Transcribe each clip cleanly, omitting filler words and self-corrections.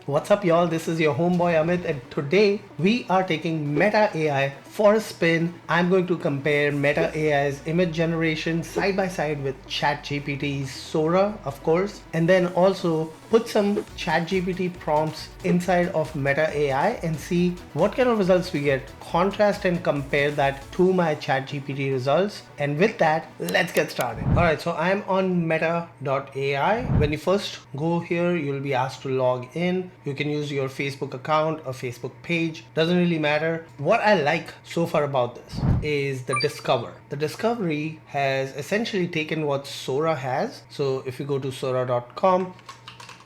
What's up, y'all? This is your homeboy Amit, and today we are taking Meta AI for a spin. I'm going to compare Meta AI's image generation side by side with ChatGPT's Sora, of course, and then also put some ChatGPT prompts inside of Meta AI and see what kind of results we get. Contrast and compare that to my ChatGPT results. And with that, let's get started. Alright, so I'm on meta.ai. When you first go here, you'll be asked to log in. You can use your Facebook account or Facebook page, doesn't really matter. What I like so far about this is the discover. The discovery has essentially taken what Sora has. So if you go to sora.com,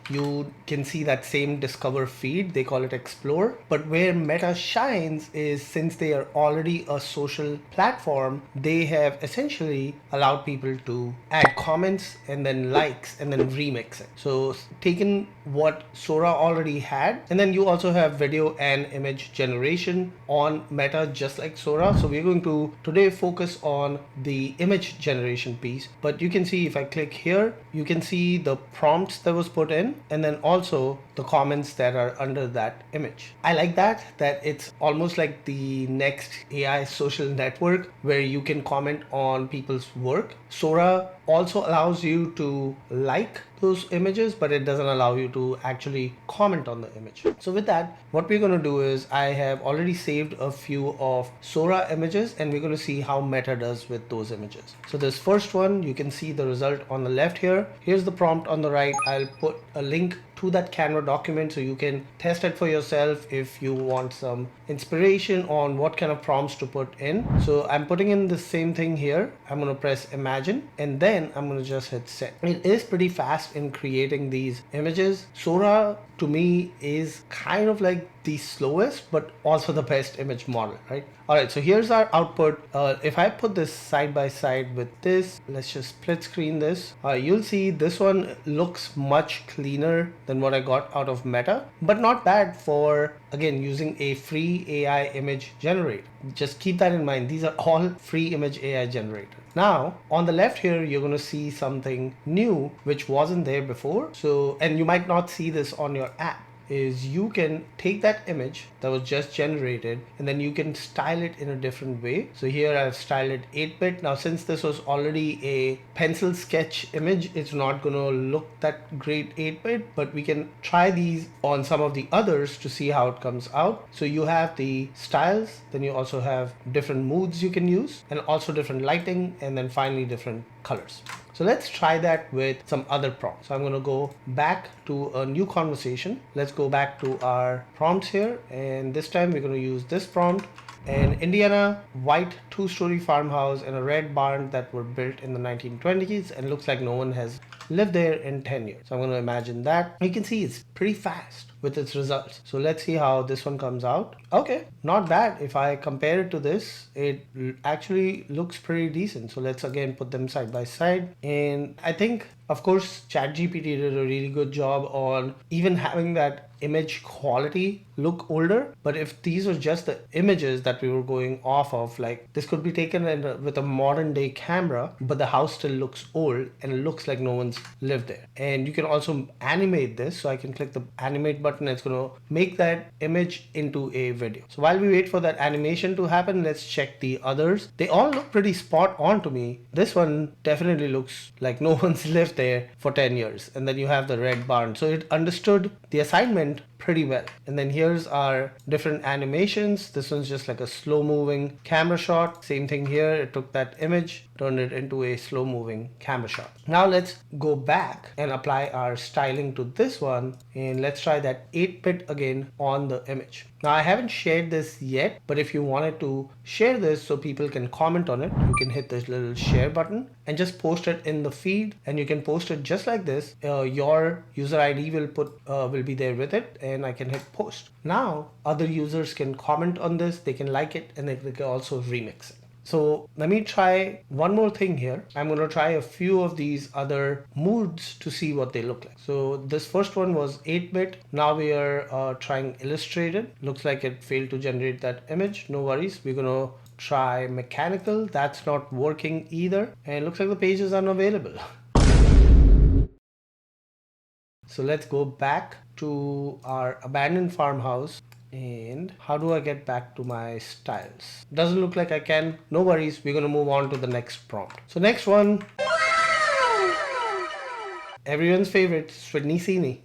you can see that same discover feed. They call it explore, but where Meta shines is, since they are already a social platform, they have essentially allowed people to add comments and then likes and then remix it. So taken what Sora already had, and then you also have video and image generation on Meta just like Sora. So we're going to today focus on the image generation piece, but you can see if I click here, you can see the prompts that was put in and then also the comments that are under that image. I like that it's almost like the next AI social network where you can comment on people's work. Sora also allows you to like those images, but it doesn't allow you to actually comment on the image. So with that, what we're going to do is I have already saved a few of Sora images and we're going to see how Meta does with those images. So this first one, you can see the result on the left here. Here's the prompt on the right. I'll put a link to that Canva document so you can test it for yourself if you want some inspiration on what kind of prompts to put in. So I'm putting in the same thing here. I'm going to press imagine and then I'm going to just hit send. It is pretty fast in creating these images. Sora to me is kind of like the slowest but also the best image model, right? All right, so here's our output. If I put this side by side with this, let's just split screen this. You'll see this one looks much cleaner than what I got out of Meta, but not bad for, again, using a free AI image generator. Just keep that in mind. These are all free image AI generators. Now on the left here, you're going to see something new which wasn't there before. So, and you might not see this on your app, is you can take that image that was just generated and then you can style it in a different way. So here I've styled it 8-bit. Now since this was already a pencil sketch image, it's not going to look that great 8-bit, but we can try these on some of the others to see how it comes out. So you have the styles, then you also have different moods you can use and also different lighting and then finally different colors. So let's try that with some other prompts. So I'm going to go back to a new conversation. Let's go back to our prompts here. And this time we're going to use this prompt. An Indiana white 2-story farmhouse and a red barn that were built in the 1920s and looks like no one has lived there in 10 years. So I'm going to imagine that. You can see it's pretty fast with its results. So let's see how this one comes out. Okay, not bad. If I compare it to this, it actually looks pretty decent. So let's again put them side by side. And I think, of course, ChatGPT did a really good job on even having that image quality look older. But if these are just the images that we were going off of, like this could be taken with a modern day camera, but the house still looks old and it looks like no one's lived there. And you can also animate this. So I can click the animate button. It's going to make that image into a video. So while we wait for that animation to happen, let's check the others. They all look pretty spot on to me. This one definitely looks like no one's lived there for 10 years. And then you have the red barn. So it understood the assignment pretty well. And then here's our different animations. This one's just like a slow moving camera shot. Same thing here. It took that image, turned it into a slow moving camera shot. Now let's go back and apply our styling to this one. And let's try that 8-bit again on the image. Now I haven't shared this yet, but if you wanted to share this so people can comment on it, you can hit this little share button and just post it in the feed. And you can post it just like this. Your user ID will be there with it, and I can hit post. Now other users can comment on this, they can like it, and they can also remix it. So let me try one more thing here. I'm going to try a few of these other moods to see what they look like. So this first one was 8-bit. Now we are trying illustrated. Looks like it failed to generate that image. No worries. We're going to try mechanical. That's not working either. And it looks like the page is unavailable. So let's go back to our abandoned farmhouse. And how do I get back to my styles? Doesn't look like I can. No worries. We're going to move on to the next prompt. So next one, everyone's favorite, Sydney Sweeney.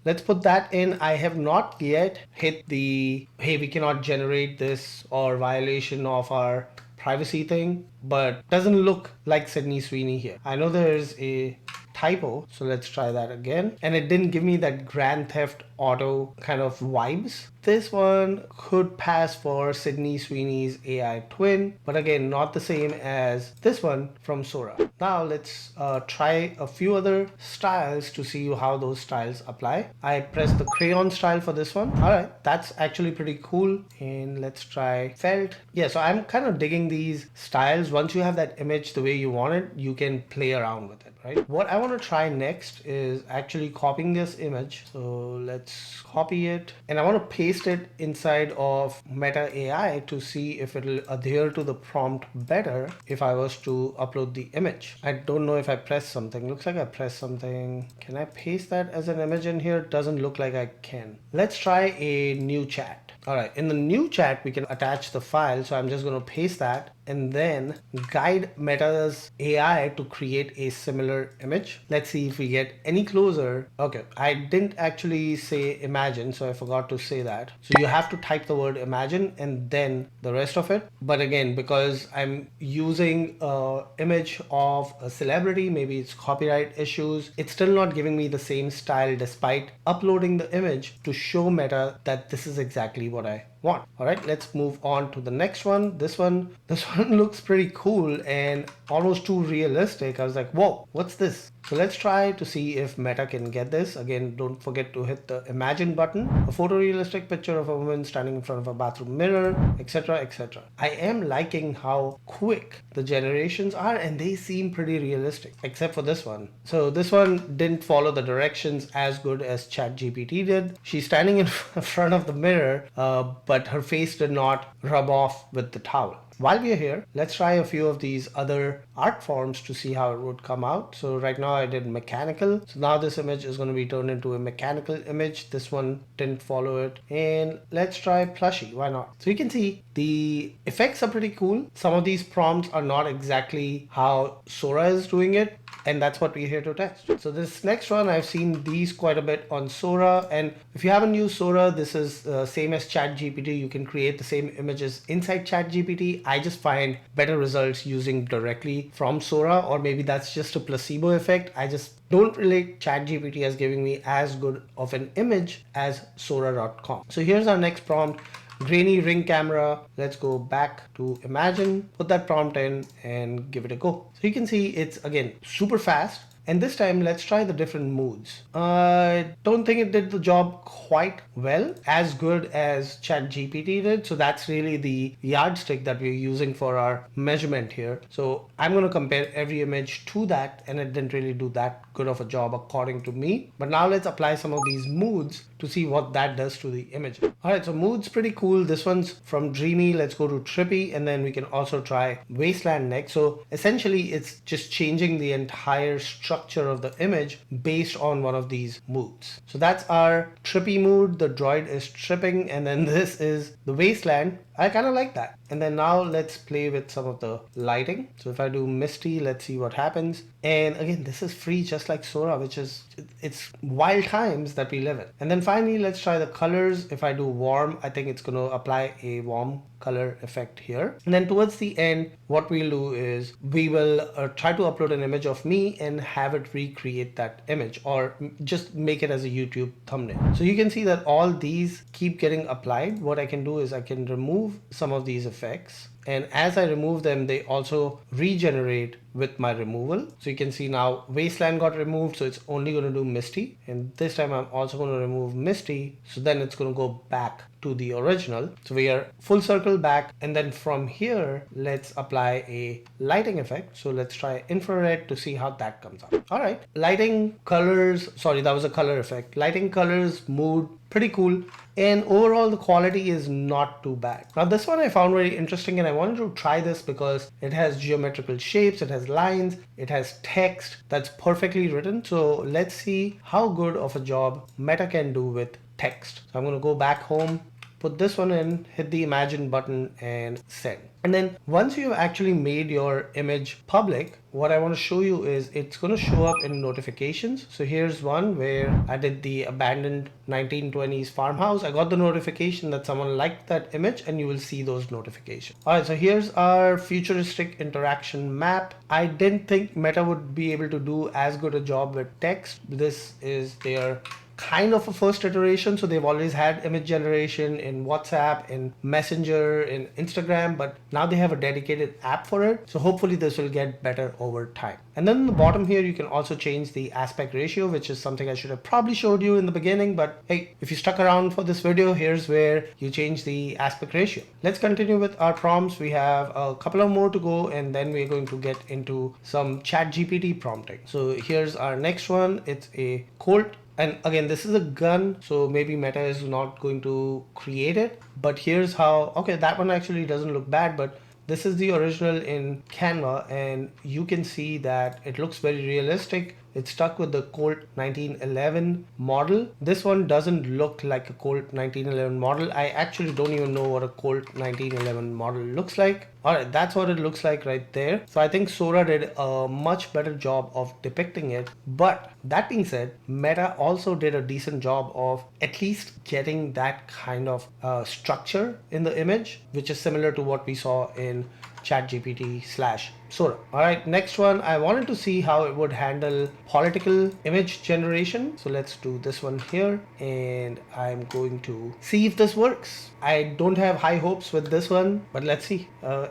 Let's put that in. I have not yet hit the, hey, we cannot generate this or violation of our privacy thing, but doesn't look like Sydney Sweeney here. I know there's a typo, so let's try that again. And it didn't give me that Grand Theft Auto kind of vibes. This one could pass for Sydney Sweeney's AI twin, but again, not the same as this one from Sora. Now let's try a few other styles to see how those styles apply. I pressed the crayon style for this one. All right, that's actually pretty cool. And let's try felt. Yeah, so I'm kind of digging these styles. Once you have that image the way you want it, you can play around with it, right? What I want to try next is actually copying this image. So let's copy it, and I want to paste it inside of Meta AI to see if it'll adhere to the prompt better if I was to upload the image. I don't know if I pressed something. Looks like I pressed something. Can I paste that as an image in here? Doesn't look like I can. Let's try a new chat. All right, in the new chat, we can attach the file. So I'm just going to paste that and then guide Meta's AI to create a similar image. Let's see if we get any closer. Okay, I didn't actually say imagine, so I forgot to say that. So you have to type the word imagine and then the rest of it. But again, because I'm using an image of a celebrity, maybe it's copyright issues, it's still not giving me the same style despite uploading the image to show Meta that this is exactly what I want. All right, let's move on to the next one. This one looks pretty cool and almost too realistic. I was like, whoa, what's this? So let's try to see if Meta can get this. Again, don't forget to hit the imagine button. A photorealistic picture of a woman standing in front of a bathroom mirror, etc., etc. I am liking how quick the generations are and they seem pretty realistic, except for this one. So this one didn't follow the directions as good as ChatGPT did. She's standing in front of the mirror, but her face did not rub off with the towel. While we are here, let's try a few of these other art forms to see how it would come out. So right now I did mechanical. So now this image is going to be turned into a mechanical image. This one didn't follow it. And let's try plushie. Why not? So you can see the effects are pretty cool. Some of these prompts are not exactly how Sora is doing it, and that's what we're here to test. So this next one, I've seen these quite a bit on Sora, and if you haven't used Sora, this is same as ChatGPT. You can create the same images inside ChatGPT. I just find better results using directly from Sora, or maybe that's just a placebo effect. I just don't relate ChatGPT as giving me as good of an image as Sora.com. So here's our next prompt. Grainy ring camera. Let's go back to imagine, put that prompt in and give it a go. So you can see it's again super fast. And this time, let's try the different moods. I don't think it did the job quite well, as good as ChatGPT did. So that's really the yardstick that we're using for our measurement here. So I'm going to compare every image to that, and it didn't really do that good of a job according to me. But now let's apply some of these moods to see what that does to the image. All right, so mood's pretty cool. This one's from dreamy. Let's go to trippy, and then we can also try wasteland next. So essentially, it's just changing the entire structure of the image based on one of these moods. So that's our trippy mood. The droid is tripping, and then this is the wasteland. I kind of like that. And then now let's play with some of the lighting. So if I do misty, let's see what happens. And again, this is free just like Sora, which is, it's wild times that we live in. And then finally, let's try the colors. If I do warm, I think it's going to apply a warm color effect here. And then towards the end, what we'll do is we will try to upload an image of me and have it recreate that image, or just make it as a YouTube thumbnail. So you can see that all these keep getting applied. What I can do is I can remove some of these effects, and as I remove them, they also regenerate with my removal. So you can see now wasteland got removed, so it's only going to do misty, and this time I'm also going to remove misty, so then it's going to go back to the original. So we are full circle back, and then from here let's apply a lighting effect. So let's try infrared to see how that comes out. All right, lighting, colors, sorry, that was a color effect. Lighting, colors, mood, pretty cool. And overall the quality is not too bad. Now this one I found very interesting, and I wanted to try this because it has geometrical shapes, it has has lines, it has text that's perfectly written. So let's see how good of a job Meta can do with text. So I'm going to go back home, put this one in, hit the imagine button and send. And then once you've actually made your image public, what I want to show you is it's going to show up in notifications. So here's one where I did the abandoned 1920s farmhouse. I got the notification that someone liked that image, and you will see those notifications. All right, so here's our futuristic interaction map. I didn't think Meta would be able to do as good a job with text. This is their kind of a first iteration. So they've always had image generation in WhatsApp, in Messenger, in Instagram, but now they have a dedicated app for it. So hopefully this will get better over time. And then in the bottom here, you can also change the aspect ratio, which is something I should have probably showed you in the beginning, but hey, if you stuck around for this video, here's where you change the aspect ratio. Let's continue with our prompts. We have a couple of more to go, and then we're going to get into some ChatGPT prompting. So here's our next one. It's a Colt. And again, this is a gun, so maybe Meta is not going to create it. But here's how, okay, that one actually doesn't look bad, but this is the original in Canva, and you can see that it looks very realistic. It's stuck with the Colt 1911 model. This one doesn't look like a Colt 1911 model. I actually don't even know what a Colt 1911 model looks like. All right, that's what it looks like right there. So I think Sora did a much better job of depicting it. But that being said, Meta also did a decent job of at least getting that kind of structure in the image, which is similar to what we saw in ChatGPT/Sora. All right, next one, I wanted to see how it would handle political image generation. So let's do this one here, and I'm going to see if this works. I don't have high hopes with this one, but let's see.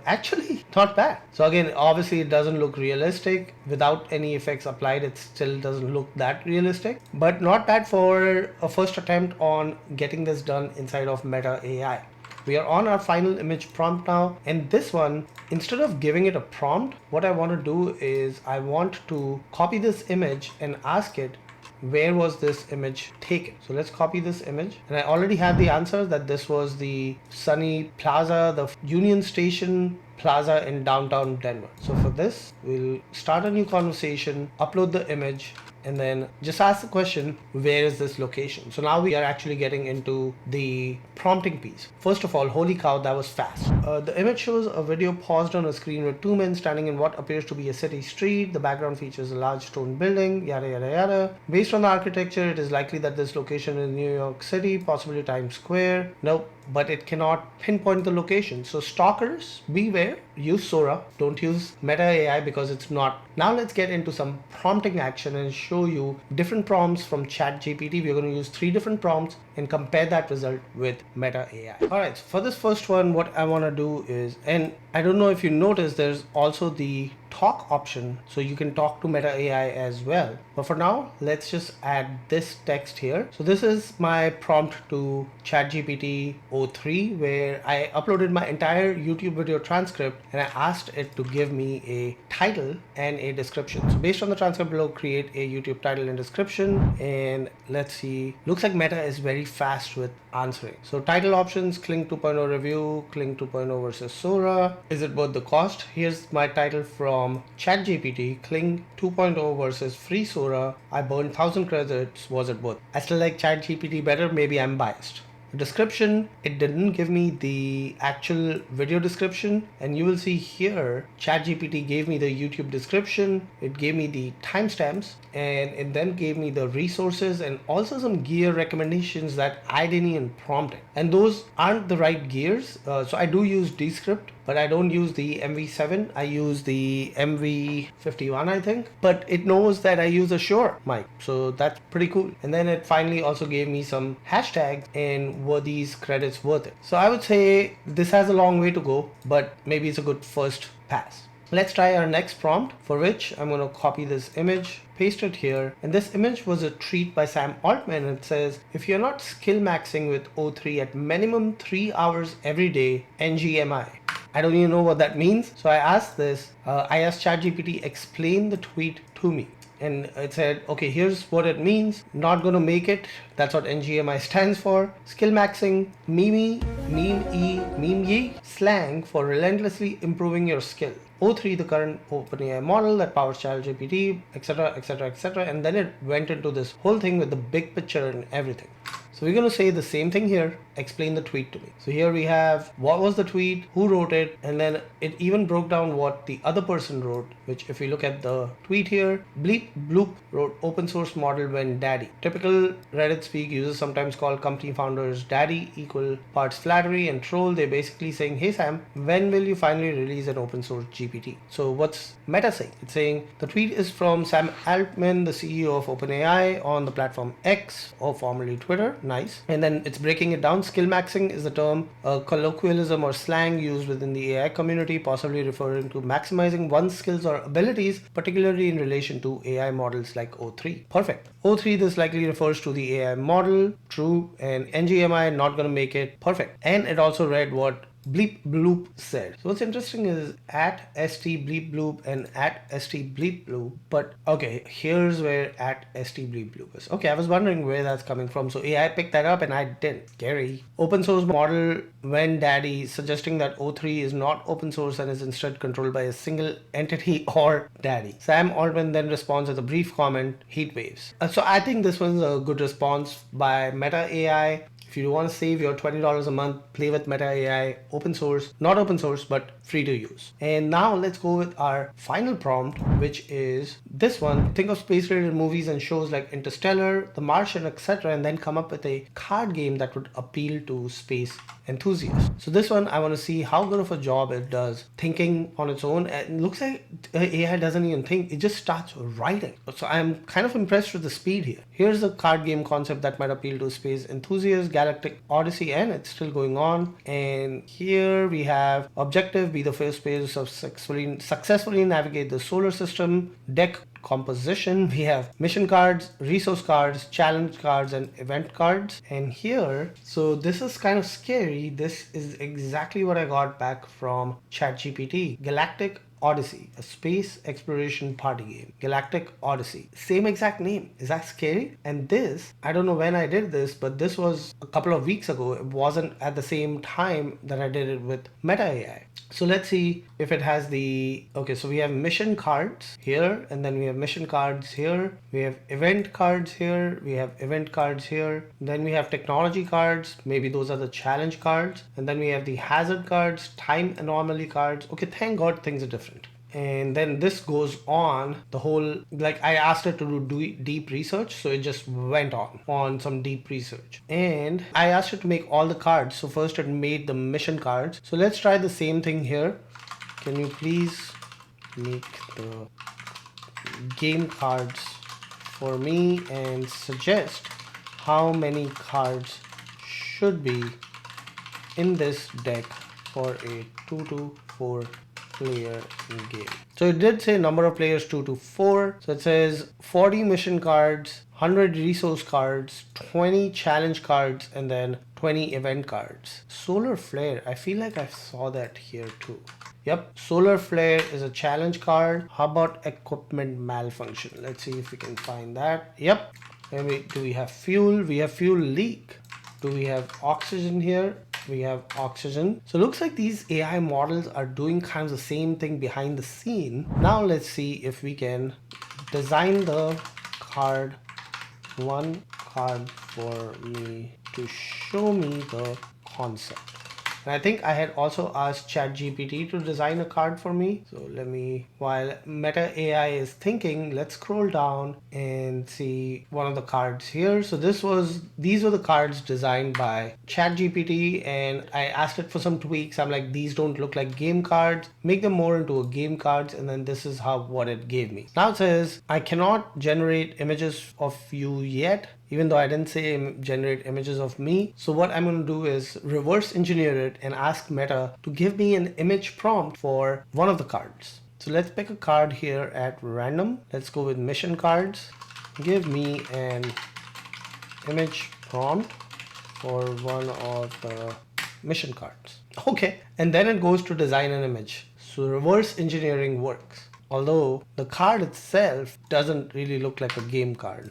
Actually, not bad. So again, obviously it doesn't look realistic. Without any effects applied, it still doesn't look that realistic, but not bad for a first attempt on getting this done inside of Meta AI. We are on our final image prompt now, and this one, instead of giving it a prompt, what I want to do is I want to copy this image and ask it, where was this image taken? So let's copy this image, and I already have the answer that this was the Sunny Plaza, the Union Station Plaza in downtown Denver. So for this, we'll start a new conversation, upload the image, and then just ask the question, where is this location? So now we are actually getting into the prompting piece. First of all, holy cow, that was fast. The image shows a video paused on a screen with two men standing in what appears to be a city street. The background features a large stone building, yada yada yada. Based on the architecture, it is likely that this location is New York City, possibly Times Square. Nope, but it cannot pinpoint the location. So stalkers, beware, use Sora, don't use Meta AI because it's not. Now let's get into some prompting action and show you different prompts from ChatGPT. We're going to use 3 different prompts and compare that result with Meta AI. All right, so for this first one, what I want to do is, and I don't know if you noticed, there's also the talk option, so you can talk to Meta AI as well. But for now, let's just add this text here. So this is my prompt to ChatGPT 03, where I uploaded my entire YouTube video transcript and I asked it to give me a title and a description. So based on the transcript below, create a YouTube title and description. And let's see, looks like Meta is very fast with answering. So title options, Kling 2.0 review, Kling 2.0 versus Sora. Is it worth the cost? Here's my title from ChatGPT, Kling 2.0 versus free Sora. I burned 1,000 credits. Was it worth? I still like ChatGPT better. Maybe I'm biased. Description, it didn't give me the actual video description, and you will see here ChatGPT gave me the YouTube description, it gave me the timestamps, and it then gave me the resources and also some gear recommendations that I didn't even prompt it, and those aren't the right gears. So I do use Descript, but I don't use the MV7, I use the MV51 I think, but it knows that I use a Shure mic, so that's pretty cool. And then it finally also gave me some hashtags and were these credits worth it. So I would say this has a long way to go, but maybe it's a good first pass. Let's try our next prompt, for which I'm going to copy this image, paste it here, and this image was a tweet by Sam Altman. It says, if you're not skill maxing with O3 at minimum 3 hours every day, NGMI. I don't even know what that means. So I asked this, I asked ChatGPT explain the tweet to me. And it said, okay, here's what it means. Not gonna make it. That's what NGMI stands for. Skill maxing, meme ye, slang for relentlessly improving your skill. O3, the current OpenAI model that powers ChatGPT, etc., etc., etc. And then it went into this whole thing with the big picture and everything. So we're going to say the same thing here, explain the tweet to me. So here we have what was the tweet, who wrote it, and then it even broke down what the other person wrote, which if we look at the tweet here, Bleep Bloop wrote open source model when daddy. Typical Reddit speak, users sometimes call company founders daddy, equal parts flattery and troll. They're basically saying, hey Sam, when will you finally release an open source GPT? So what's Meta saying? It's saying the tweet is from Sam Altman, the CEO of OpenAI on the platform X, or formerly Twitter. Nice. And then it's breaking it down. Skill maxing is the term, a colloquialism or slang used within the AI community, possibly referring to maximizing one's skills or abilities, particularly in relation to AI models like O3. Perfect. O3, this likely refers to the AI model. True. And NGMI, not going to make it. Perfect. And it also read what Bleep Bloop said. So what's interesting is at st bleep bloop and at st bleep bloop, but okay, here's where at st bleep bloop is. Okay, I was wondering where that's coming from. So AI picked that up and I didn't. Scary. Open source model when daddy, suggesting that O3 is not open source and is instead controlled by a single entity or daddy. Sam Altman then responds with a brief comment, heat waves. So I think this was a good response by Meta AI. If you want to save your $20 a month, play with Meta AI, open source, not open source, but free to use. And now let's go with our final prompt, which is this one. Think of space-related movies and shows like Interstellar, The Martian, etc., and then come up with a card game that would appeal to space enthusiasts. So this one, I want to see how good of a job it does thinking on its own. And it looks like AI doesn't even think, it just starts writing. So I'm kind of impressed with the speed here. Here's a card game concept that might appeal to space enthusiasts, Galactic Odyssey, and it's still going on. And here we have objective, be the first player to successfully navigate the solar system. Deck composition, we have mission cards, resource cards, challenge cards, and event cards. And here, so this is kind of scary. This is exactly what I got back from ChatGPT. Galactic Odyssey, a space exploration party game. Galactic Odyssey, same exact name. Is that scary? And this, I don't know when I did this, but this was a couple of weeks ago. It wasn't at the same time that I did it with Meta AI. So let's see if it has the, okay, so we have mission cards here, and then we have mission cards here, we have event cards here, we have event cards here, then we have technology cards, maybe those are the challenge cards, and then we have the hazard cards, time anomaly cards. Okay, thank God things are different. And then this goes on the whole, like I asked it to do deep research, so it just went on some deep research. And I asked it to make all the cards. So first it made the mission cards. So let's try the same thing here. Can you please make the game cards for me and suggest how many cards should be in this deck for a 2 to 4 player game. So it did say number of players 2 to 4. So it says 40 mission cards, 100 resource cards, 20 challenge cards, and then 20 event cards. Solar flare, I feel like I saw that here too. Yep, solar flare is a challenge card. How about equipment malfunction? Let's see if we can find that. Yep. And do we have fuel? We have fuel leak. Do we have oxygen here? We have oxygen. So it looks like these AI models are doing kind of the same thing behind the scene. Now let's see if we can design the card, one card for me to show me the concept. And I think I had also asked ChatGPT to design a card for me. So let me, while Meta AI is thinking, let's scroll down and see one of the cards here. So these were the cards designed by ChatGPT, and I asked it for some tweaks. I'm like, these don't look like game cards. Make them more into a game cards. And then this is what it gave me. Now it says, I cannot generate images of you yet, even though I didn't say generate images of me. So what I'm going to do is reverse engineer it and ask Meta to give me an image prompt for one of the cards. So let's pick a card here at random. Let's go with mission cards. Give me an image prompt for one of the mission cards. Okay, and then it goes to design an image. So reverse engineering works, although the card itself doesn't really look like a game card.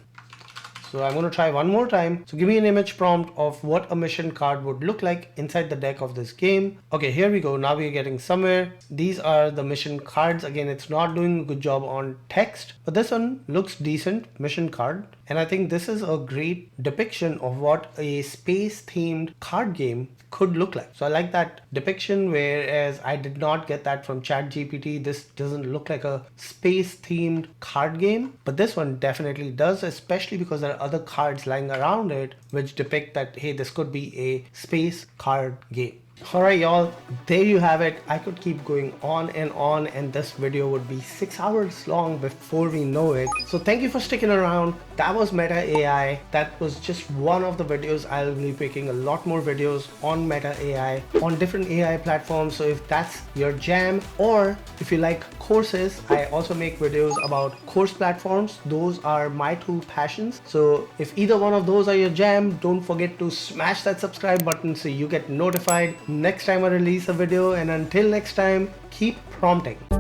So I'm going to try one more time. So give me an image prompt of what a mission card would look like inside the deck of this game. Okay, here we go. Now we're getting somewhere. These are the mission cards. Again, it's not doing a good job on text, but this one looks decent, mission card. And I think this is a great depiction of what a space themed card game could look like. So I like that depiction, whereas I did not get that from ChatGPT. This doesn't look like a space themed card game, but this one definitely does, especially because there are other cards lying around it which depict that, hey, this could be a space card game. Alright y'all, there you have it. I could keep going on and this video would be 6 hours long before we know it. So thank you for sticking around. That was Meta AI. That was just one of the videos. I'll be making a lot more videos on Meta AI on different AI platforms. So if that's your jam, or if you like courses, I also make videos about course platforms. Those are my two passions. So if either one of those are your jam, don't forget to smash that subscribe button so you get notified next time I release a video. And until next time, keep prompting.